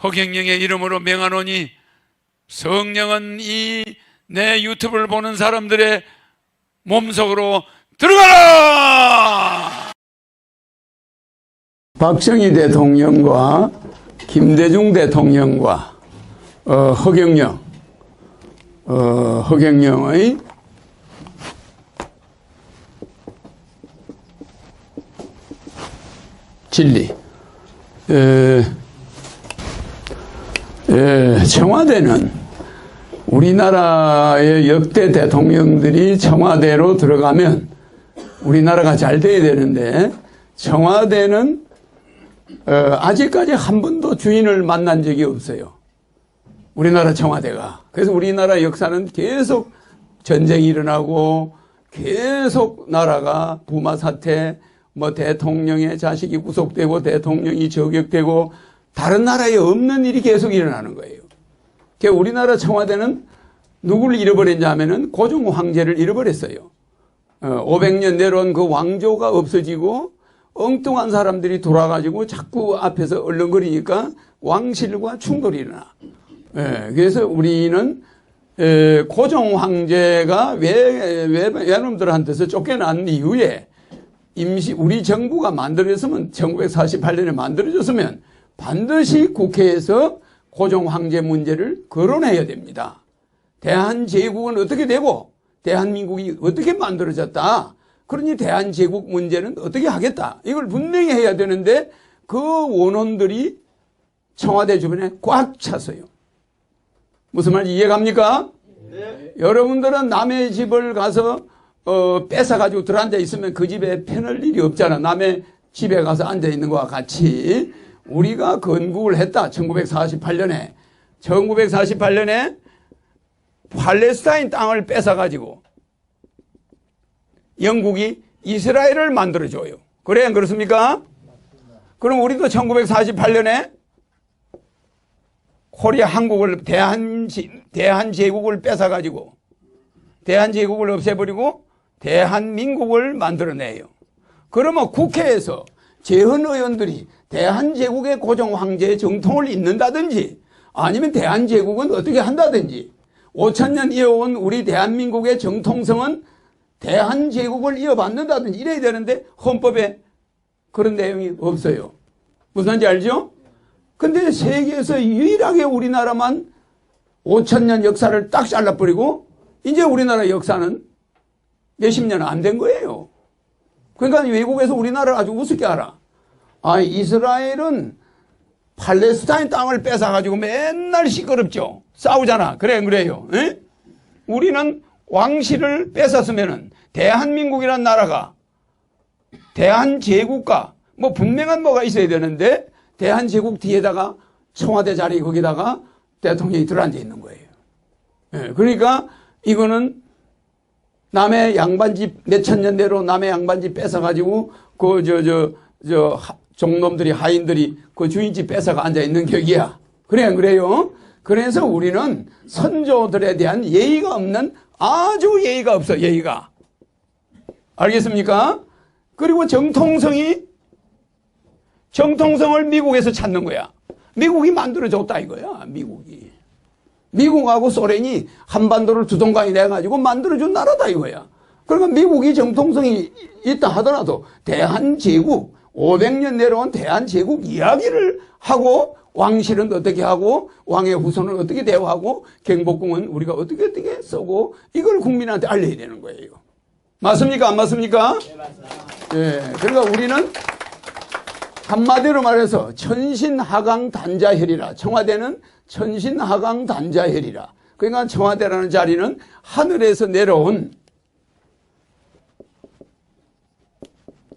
허경영의 이름으로 명하노니 성령은 이 내 유튜브를 보는 사람들의 몸속으로 들어가라! 박정희 대통령과 김대중 대통령과 허경영의 진리. 청와대는 우리나라의 역대 대통령들이 청와대로 들어가면 우리나라가 잘 돼야 되는데, 청와대는 아직까지 한 번도 주인을 만난 적이 없어요. 우리나라 청와대가. 그래서 우리나라 역사는 계속 전쟁이 일어나고 계속 나라가 부마 사태, 뭐 대통령의 자식이 구속되고 대통령이 저격되고 다른 나라에 없는 일이 계속 일어나는 거예요. 그러니까 우리나라 청와대는 누구를 잃어버렸냐 하면은 고종 황제를 잃어버렸어요. 500년 내려온 그 왕조가 없어지고 엉뚱한 사람들이 돌아가지고 자꾸 앞에서 얼렁거리니까 왕실과 충돌이 일어나. 그래서 우리는 고종 황제가 외놈들한테서 쫓겨난 이후에 우리 정부가 만들어졌으면 1948년에 만들어졌으면 반드시 국회에서 고종 황제 문제를 거론해야 됩니다. 대한제국은 어떻게 되고 대한민국이 어떻게 만들어졌다. 그러니 대한제국 문제는 어떻게 하겠다. 이걸 분명히 해야 되는데 그 원혼들이 청와대 주변에 꽉 찼어요. 무슨 말인지 이해갑니까? 네. 여러분들은 남의 집을 가서 뺏어가지고 들어앉아 있으면 그 집에 편할 일이 없잖아. 남의 집에 가서 앉아 있는 것과 같이 우리가 건국을 했다. 1948년에. 1948년에 팔레스타인 땅을 뺏어가지고 영국이 이스라엘을 만들어줘요. 그래, 안 그렇습니까? 그럼 우리도 1948년에 코리아 한국을 대한제국을 뺏어가지고 대한제국을 없애버리고 대한민국을 만들어내요. 그러면 국회에서 재헌 의원들이 대한제국의 고종 황제의 정통을 잇는다든지 아니면 대한제국은 어떻게 한다든지 5,000년 이어온 우리 대한민국의 정통성은 대한제국을 이어받는다든지 이래야 되는데 헌법에 그런 내용이 없어요. 무슨 말인지 알죠? 근데 세계에서 유일하게 우리나라만 5,000년 역사를 딱 잘라버리고 이제 우리나라 역사는 몇십 년 안 된 거예요. 그러니까 외국에서 우리나라를 아주 우습게 알아. 이스라엘은 팔레스타인 땅을 뺏어가지고 맨날 시끄럽죠. 싸우잖아. 그래, 그래요. 에? 우리는 왕실을 뺏었으면은 대한민국이라는 나라가 대한제국과 뭐 분명한 뭐가 있어야 되는데 대한제국 뒤에다가 청와대 자리 거기다가 대통령이 들어앉아 있는 거예요. 예, 그러니까 이거는 남의 양반집 몇천 년 내로 남의 양반집 뺏어가지고 종놈들이 하인들이 그 주인집 뺏어가 앉아 있는 격이야. 그래, 그래요. 그래서 우리는 선조들에 대한 예의가 없는 아주 예의가 없어, 예의가. 알겠습니까? 그리고 정통성을 미국에서 찾는 거야. 미국이 만들어줬다 이거야, 미국이. 미국하고 소련이 한반도를 두동강이 내가지고 만들어준 나라다 이거야. 그러니까 미국이 정통성이 있다 하더라도 대한제국, 500년 내려온 대한제국 이야기를 하고 왕실은 어떻게 하고 왕의 후손은 어떻게 대우하고 경복궁은 우리가 어떻게 쓰고 이걸 국민한테 알려야 되는 거예요. 맞습니까? 안 맞습니까? 네, 맞습니다. 예, 그러니까 우리는 한마디로 말해서 천신하강단자혈이라. 청와대는 천신하강단자혈이라. 그러니까 청와대라는 자리는 하늘에서 내려온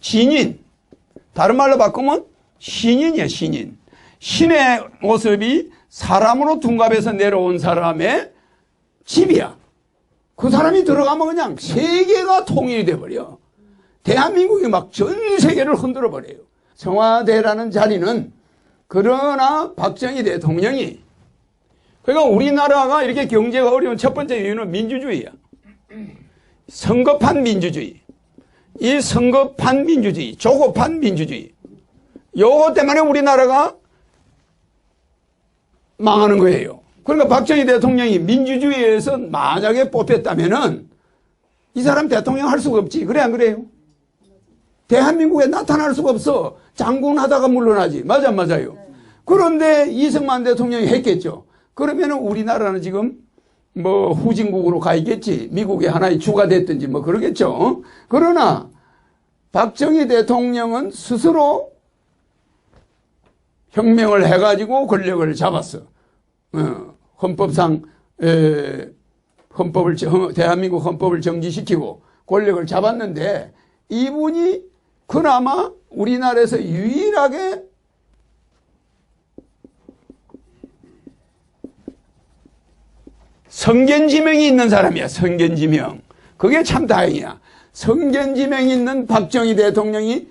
신인, 다른 말로 바꾸면 신인이야, 신인. 신의 모습이 사람으로 둔갑해서 내려온 사람의 집이야. 그 사람이 들어가면 그냥 세계가 통일이 돼버려. 대한민국이 막 전 세계를 흔들어 버려요. 청와대라는 자리는 그러나 박정희 대통령이 그러니까 우리나라가 이렇게 경제가 어려운 첫 번째 이유는 민주주의야. 성급한 민주주의. 이 성급한 민주주의, 조급한 민주주의. 요거 때문에 우리나라가 망하는 거예요. 그러니까 박정희 대통령이 민주주의에서 만약에 뽑혔다면은 이 사람 대통령 할 수가 없지. 그래 안 그래요? 대한민국에 나타날 수가 없어. 장군 하다가 물러나지. 맞아 안 맞아요? 그런데 이승만 대통령이 했겠죠. 그러면은 우리나라는 지금 뭐 후진국으로 가 있겠지. 미국의 하나의 주가 됐든지 뭐 그러겠죠. 그러나 박정희 대통령은 스스로 혁명을 해가지고 권력을 잡았어. 헌법상 대한민국 헌법을 정지시키고 권력을 잡았는데 이분이 그나마 우리나라에서 유일하게 성견지명이 있는 사람이야. 성견지명. 그게 참 다행이야. 성견지명이 있는 박정희 대통령이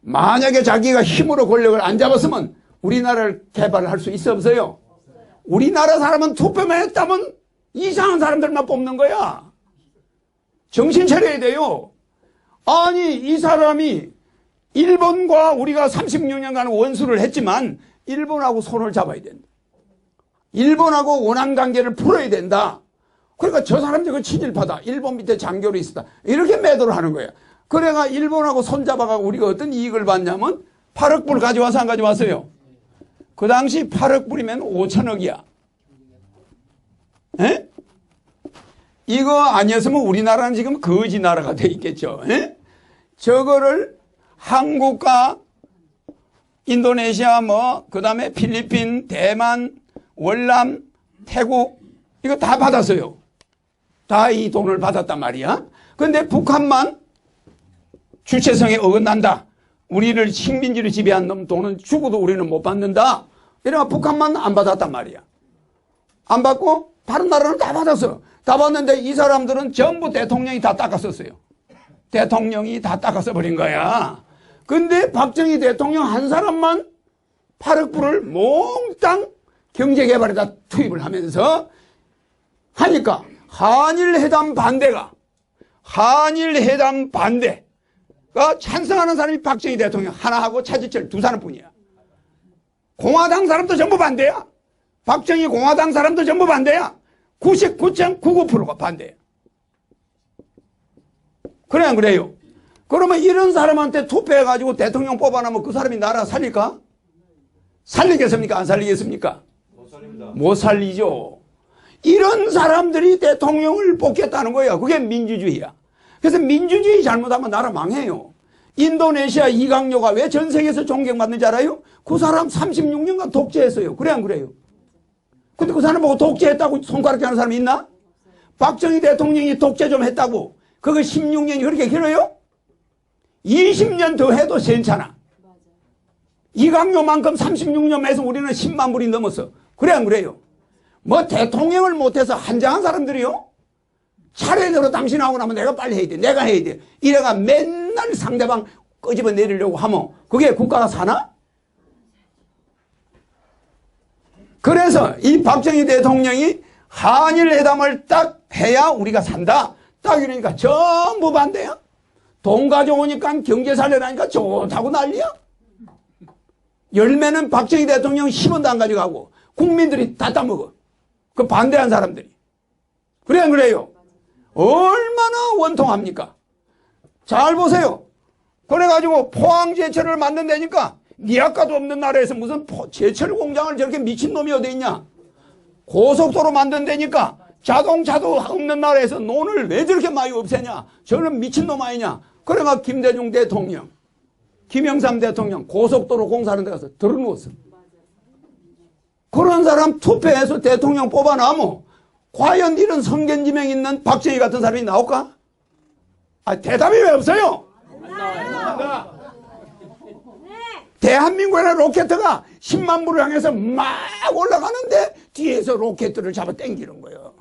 만약에 자기가 힘으로 권력을 안 잡았으면 우리나라를 개발할 수 있어 없어요? 우리나라 사람은 투표만 했다면 이상한 사람들만 뽑는 거야. 정신 차려야 돼요. 아니 이 사람이 일본과 우리가 36년간 원수를 했지만 일본하고 손을 잡아야 된다. 일본하고 원한관계를 풀어야 된다. 그러니까 저 사람들 그 친일파다. 일본 밑에 장교로 있었다. 이렇게 매도를 하는 거야. 그래가 일본하고 손잡아가고 우리가 어떤 이익을 받냐면 8억 불 가져와서 안 가져왔어요. 그 당시 8억 불이면 5천억이야. 에? 이거 아니었으면 우리나라는 지금 거지 나라가 돼 있겠죠. 에? 저거를 한국과 인도네시아 그 다음에 필리핀, 대만, 월남, 태국 이거 다 받았어요. 다 이 돈을 받았단 말이야. 근데 북한만 주체성에 어긋난다. 우리를 식민지를 지배한 놈 돈은 죽어도 우리는 못 받는다. 이래가 북한만 안 받았단 말이야. 안 받고 다른 나라는 다 받았어. 다 받는데 이 사람들은 전부 대통령이 다 닦았었어요. 대통령이 다 닦아서 버린 거야. 근데 박정희 대통령 한 사람만 8억 불을 몽땅 경제개발에다 투입을 하면서 하니까 한일회담 반대가 찬성하는 사람이 박정희 대통령 하나하고 차지철 두 사람뿐이야. 공화당 사람도 전부 반대야. 박정희 공화당 사람도 전부 반대야. 99.99%가 반대야. 그래 안 그래요? 그러면 이런 사람한테 투표해가지고 대통령 뽑아놓으면 그 사람이 나라 살릴까? 살리겠습니까? 안 살리겠습니까? 못 살립니다. 못 살리죠. 이런 사람들이 대통령을 뽑겠다는 거야. 그게 민주주의야. 그래서 민주주의 잘못하면 나라 망해요. 인도네시아 이강요가 왜 전 세계에서 존경받는지 알아요? 그 사람 36년간 독재했어요. 그래 안 그래요? 근데 그 사람 보고 독재했다고 손가락질 하는 사람이 있나? 박정희 대통령이 독재 좀 했다고 그거 16년이 그렇게 길어요? 20년 더 해도 괜찮아. 이강요만큼 36년에서 우리는 10만 불이 넘었어. 그래 안 그래요? 뭐 대통령을 못해서 한장한 사람들이요? 차례대로 당신하고 나면 내가 빨리 해야 돼. 내가 해야 돼. 이래가 맨날 상대방 끄집어 내리려고 하면 그게 국가가 사나? 그래서 이 박정희 대통령이 한일회담을 딱 해야 우리가 산다. 딱 이러니까 전부 반대야. 돈 가져오니까 경제 살려라니까 좋다고 난리야. 열매는 박정희 대통령 10원도 안 가져가고 국민들이 다 따먹어. 그 반대한 사람들이. 그래 안 그래요? 얼마나 원통합니까? 잘 보세요. 그래가지고 포항제철을 만든다니까 니아까도 없는 나라에서 무슨 제철 공장을 저렇게 미친놈이 어디 있냐. 고속도로 만든다니까 자동차도 없는 나라에서 논을 왜 저렇게 많이 없애냐. 저는 미친놈 아니냐. 그래가 김대중 대통령, 김영삼 대통령 고속도로 공사하는 데 가서 들어누웠어. 그런 사람 투표해서 대통령 뽑아놔면 과연 이런 성견지명 있는 박정희 같은 사람이 나올까? 대답이 왜 없어요? 대한민국의 로켓가 10만 불을 향해서 막 올라가는데 뒤에서 로켓들을 잡아 당기는 거예요.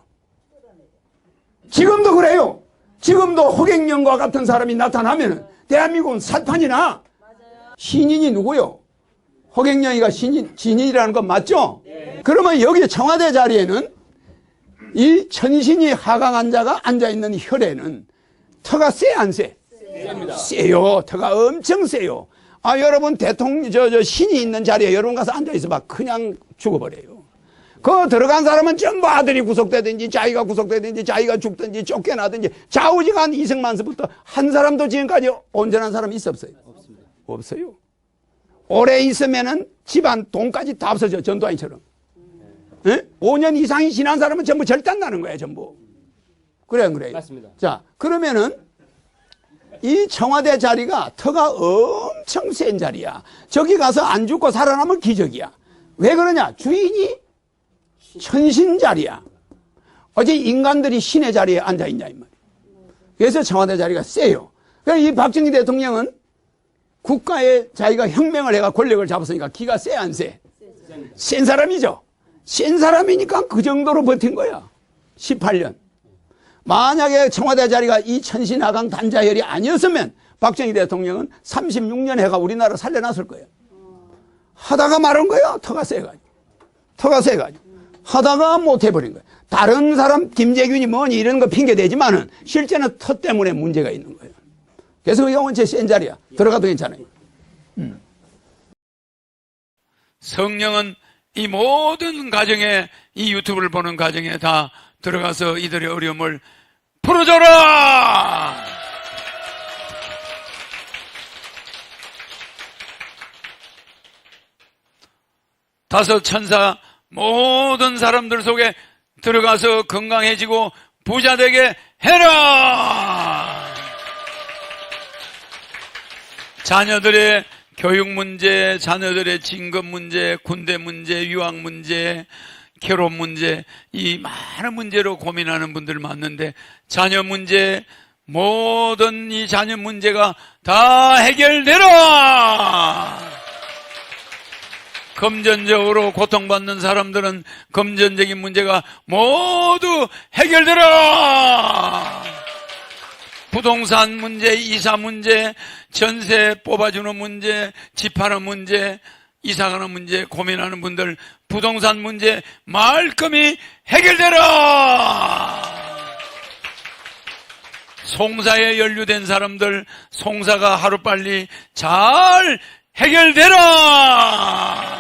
지금도 그래요. 지금도 허경영과 같은 사람이 나타나면 대한민국은 살판이나. 신인이 누구요? 허경영이가 신인이라는 건 맞죠? 네. 그러면 여기 청와대 자리에는 이 천신이 하강한 자가 앉아있는 혈에는 터가 세 안 세? 세요. 터가 엄청 세요. 여러분 대통령 신이 있는 자리에 여러분 가서 앉아있어 봐. 그냥 죽어버려요. 그 들어간 사람은 전부 아들이 구속되든지 자기가 구속되든지 자기가 죽든지 쫓겨나든지 좌우지간 이승만서부터 한 사람도 지금까지 온전한 사람이 있었어요? 없습니다. 없어요. 오래 있으면은 집안 돈까지 다 없어져, 전두환이처럼. 네? 5년 이상이 지난 사람은 전부 절단나는 거예요, 전부. 그래, 그래. 맞습니다. 자, 그러면은 이 청와대 자리가 터가 엄청 센 자리야. 저기 가서 안 죽고 살아남은 기적이야. 왜 그러냐? 주인이 천신 자리야. 어제 인간들이 신의 자리에 앉아있냐, 이 말이야. 그래서 청와대 자리가 세요. 그래서 이 박정희 대통령은 국가에 자기가 혁명을 해가 권력을 잡았으니까 기가 세, 안 세? 센 사람이죠. 센 사람이니까 그 정도로 버틴 거야. 18년. 만약에 청와대 자리가 이 천신하강 단자혈이 아니었으면 박정희 대통령은 36년 해가 우리나라 살려놨을 거예요. 하다가 말은 거야. 터가 세가지고. 터가 세가지고. 하다가 못해버린 거예요. 다른 사람 김재균이 뭐니 이런 거 핑계대지만은 실제는 터 때문에 문제가 있는 거예요. 그래서 그 영원체 센 자리야. 들어가도 괜찮아요. 성령은 이 모든 가정에, 이 유튜브를 보는 가정에 다 들어가서 이들의 어려움을 풀어줘라! 다섯 천사 모든 사람들 속에 들어가서 건강해지고 부자 되게 해라! 자녀들의 교육 문제, 자녀들의 진급 문제, 군대 문제, 유학 문제, 결혼 문제, 이 많은 문제로 고민하는 분들 많는데 자녀 문제, 모든 이 자녀 문제가 다 해결되라! 금전적으로 고통받는 사람들은 금전적인 문제가 모두 해결되라! 부동산 문제, 이사 문제, 전세 뽑아주는 문제, 집하는 문제, 이사가는 문제 고민하는 분들 부동산 문제 말끔히 해결되라! 송사에 연루된 사람들 송사가 하루빨리 잘 해결되라!